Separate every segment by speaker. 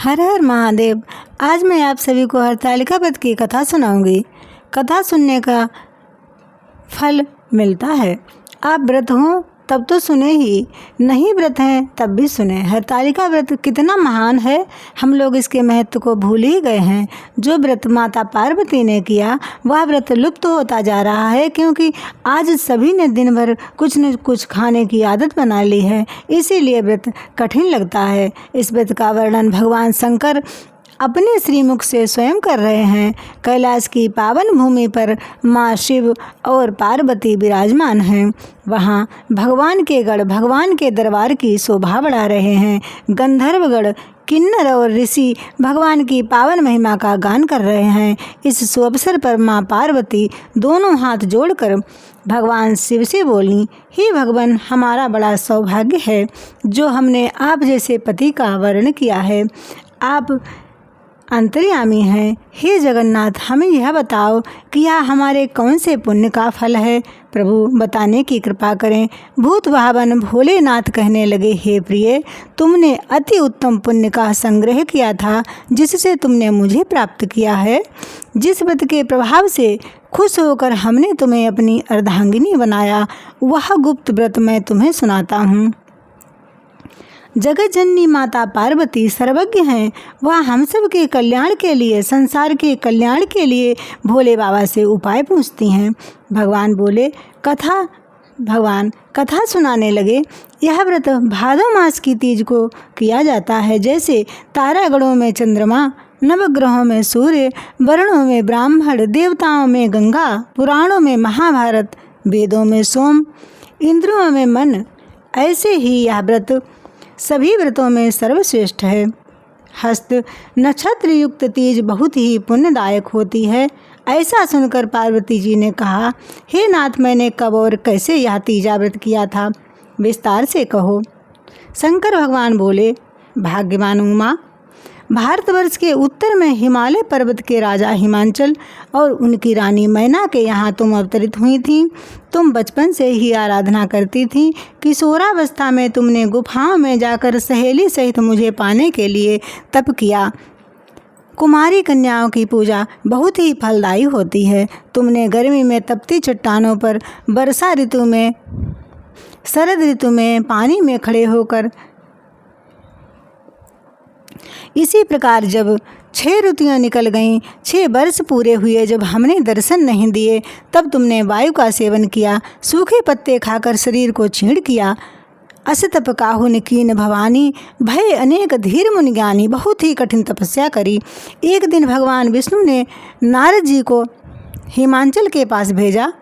Speaker 1: हर हर महादेव। आज मैं आप सभी को हरतालिका व्रत की कथा सुनाऊंगी। कथा सुनने का फल मिलता है। आप व्रत हों तब तो सुने ही, नहीं व्रत हैं तब भी सुने। हरतालिका व्रत कितना महान है, हम लोग इसके महत्व को भूल ही गए हैं। जो व्रत माता पार्वती ने किया वह व्रत लुप्त होता जा रहा है, क्योंकि आज सभी ने दिन भर कुछ न कुछ खाने की आदत बना ली है, इसीलिए व्रत कठिन लगता है। इस व्रत का वर्णन भगवान शंकर अपने श्रीमुख से स्वयं कर रहे हैं। कैलाश की पावन भूमि पर माँ शिव और पार्वती विराजमान हैं। वहाँ भगवान के गढ़, भगवान के दरबार की शोभा बढ़ा रहे हैं। गंधर्वगढ़, किन्नर और ऋषि भगवान की पावन महिमा का गान कर रहे हैं। इस शुभ अवसर पर माँ पार्वती दोनों हाथ जोड़कर भगवान शिव से बोली, हे भगवान, हमारा बड़ा सौभाग्य है जो हमने आप जैसे पति का वर्ण किया है। आप अंतर्यामी हैं। हे जगन्नाथ, हमें यह बताओ कि यह हमारे कौन से पुण्य का फल है। प्रभु, बताने की कृपा करें। भूत भावन भोलेनाथ कहने लगे, हे प्रिय, तुमने अति उत्तम पुण्य का संग्रह किया था जिससे तुमने मुझे प्राप्त किया है। जिस व्रत के प्रभाव से खुश होकर हमने तुम्हें अपनी अर्धांगिनी बनाया, वह गुप्त व्रत मैं तुम्हें सुनाता हूँ। जगत जननी माता पार्वती सर्वज्ञ हैं। वह हम सब के कल्याण के लिए, संसार के कल्याण के लिए भोले बाबा से उपाय पूछती हैं। भगवान कथा सुनाने लगे। यह व्रत भादो मास की तीज को किया जाता है। जैसे तारागणों में चंद्रमा, नवग्रहों में सूर्य, वर्णों में ब्राह्मण, देवताओं में गंगा, पुराणों में महाभारत, वेदों में सोम, इंद्रियों में मन, ऐसे ही यह व्रत सभी व्रतों में सर्वश्रेष्ठ है। हस्त नक्षत्र युक्त तीज बहुत ही पुण्यदायक होती है। ऐसा सुनकर पार्वती जी ने कहा, हे नाथ, मैंने कब और कैसे यह तीजा व्रत किया था, विस्तार से कहो। शंकर भगवान बोले, भाग्यवान उमा, भारतवर्ष के उत्तर में हिमालय पर्वत के राजा हिमांचल और उनकी रानी मैना के यहाँ तुम अवतरित हुई थी। तुम बचपन से ही आराधना करती थी। किशोरावस्था में तुमने गुफाओं में जाकर सहेली सहित मुझे पाने के लिए तप किया। कुमारी कन्याओं की पूजा बहुत ही फलदायी होती है। तुमने गर्मी में तपती चट्टानों पर, वर्षा ऋतु में, शरद ऋतु में पानी में खड़े होकर, इसी प्रकार जब 6 ऋतुएं निकल गईं, 6 वर्ष पूरे हुए, जब हमने दर्शन नहीं दिए, तब तुमने वायु का सेवन किया, सूखे पत्ते खाकर शरीर को छीण किया। असतप काहुन कीन भवानी, भय अनेक धीर मुनि ज्ञानी, बहुत ही कठिन तपस्या करी। एक दिन भगवान विष्णु ने नारद जी को हिमांचल के पास भेजा।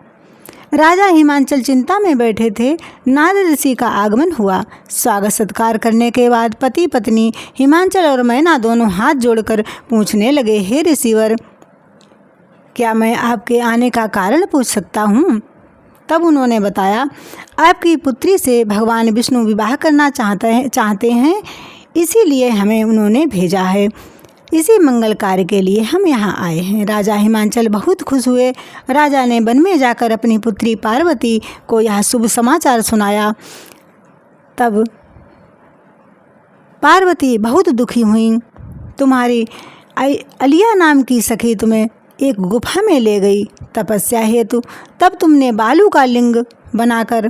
Speaker 1: राजा हिमांचल चिंता में बैठे थे। नारद ऋषि का आगमन हुआ। स्वागत सत्कार करने के बाद पति पत्नी हिमांचल और मैना दोनों हाथ जोड़कर पूछने लगे, हे ऋषिवर, क्या मैं आपके आने का कारण पूछ सकता हूँ? तब उन्होंने बताया, आपकी पुत्री से भगवान विष्णु विवाह करना चाहते हैं, इसीलिए हमें उन्होंने भेजा है। इसी मंगल कार्य के लिए हम यहाँ आए हैं। राजा हिमांचल बहुत खुश हुए। राजा ने वन में जाकर अपनी पुत्री पार्वती को यह शुभ समाचार सुनाया। तब पार्वती बहुत दुखी हुई। तुम्हारी अलिया नाम की सखी तुम्हें एक गुफा में ले गई तपस्या हेतु। तब तुमने बालू का लिंग बनाकर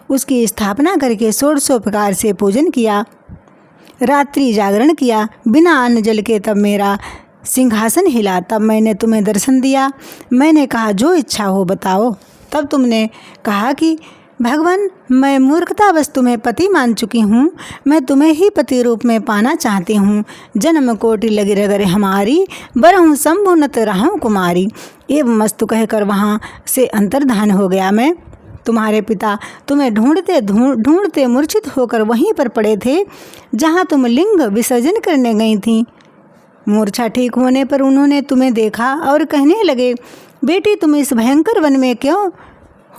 Speaker 1: उसकी स्थापना करके 16 प्रकार से पूजन किया, रात्रि जागरण किया, बिना अन्न जल के। तब मेरा सिंहासन हिला, तब मैंने तुम्हें दर्शन दिया। मैंने कहा, जो इच्छा हो बताओ। तब तुमने कहा कि भगवान, मैं मूर्खतावश तुम्हें पति मान चुकी हूँ, मैं तुम्हें ही पति रूप में पाना चाहती हूँ। जन्म कोटि लगी रगर हमारी, बरहूँ शंभुनत रहूँ कुमारी। एवं मस्तु कहकर वहाँ से अंतर्धान हो गया मैं। तुम्हारे पिता तुम्हें ढूंढते मूर्छित होकर वहीं पर पड़े थे जहां तुम लिंग विसर्जन करने गई थीं। मूर्छा ठीक होने पर उन्होंने तुम्हें देखा और कहने लगे, बेटी, तुम इस भयंकर वन में क्यों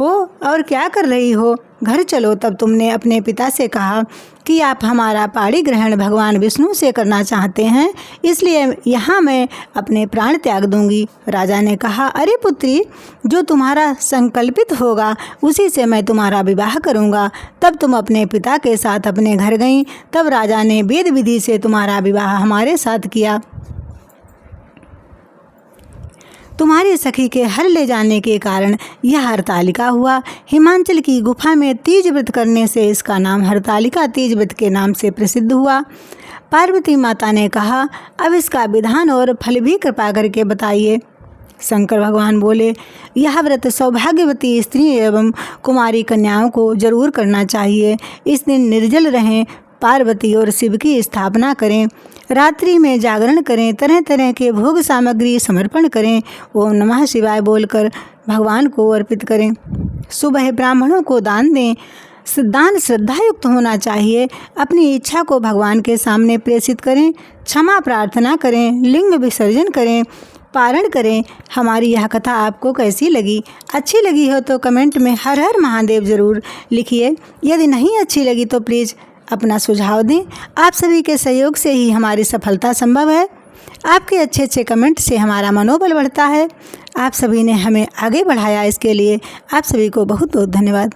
Speaker 1: हो और क्या कर रही हो? घर चलो। तब तुमने अपने पिता से कहा कि आप हमारा पाणी ग्रहण भगवान विष्णु से करना चाहते हैं, इसलिए यहाँ मैं अपने प्राण त्याग दूंगी। राजा ने कहा, अरे पुत्री, जो तुम्हारा संकल्पित होगा उसी से मैं तुम्हारा विवाह करूँगा। तब तुम अपने पिता के साथ अपने घर गईं। तब राजा ने वेद विधि से तुम्हारा विवाह हमारे साथ किया। तुम्हारी सखी के हर ले जाने के कारण यह हरतालिका हुआ। हिमाचल की गुफा में तीज व्रत करने से इसका नाम हरतालिका तीज व्रत के नाम से प्रसिद्ध हुआ। पार्वती माता ने कहा, अब इसका विधान और फल भी कृपा करके बताइए। शंकर भगवान बोले, यह व्रत सौभाग्यवती स्त्री एवं कुमारी कन्याओं को जरूर करना चाहिए। इस दिन निर्जल रहें, पार्वती और शिव की स्थापना करें, रात्रि में जागरण करें, तरह तरह के भोग सामग्री समर्पण करें, ओम नमः शिवाय बोलकर भगवान को अर्पित करें। सुबह ब्राह्मणों को दान दें। दान श्रद्धायुक्त होना चाहिए। अपनी इच्छा को भगवान के सामने प्रेषित करें। क्षमा प्रार्थना करें। लिंग विसर्जन करें। पारण करें। हमारी यह कथा आपको कैसी लगी? अच्छी लगी हो तो कमेंट में हर हर महादेव ज़रूर लिखिए। यदि नहीं अच्छी लगी तो प्लीज़ अपना सुझाव दें। आप सभी के सहयोग से ही हमारी सफलता संभव है। आपके अच्छे अच्छे कमेंट से हमारा मनोबल बढ़ता है। आप सभी ने हमें आगे बढ़ाया, इसके लिए आप सभी को बहुत बहुत धन्यवाद।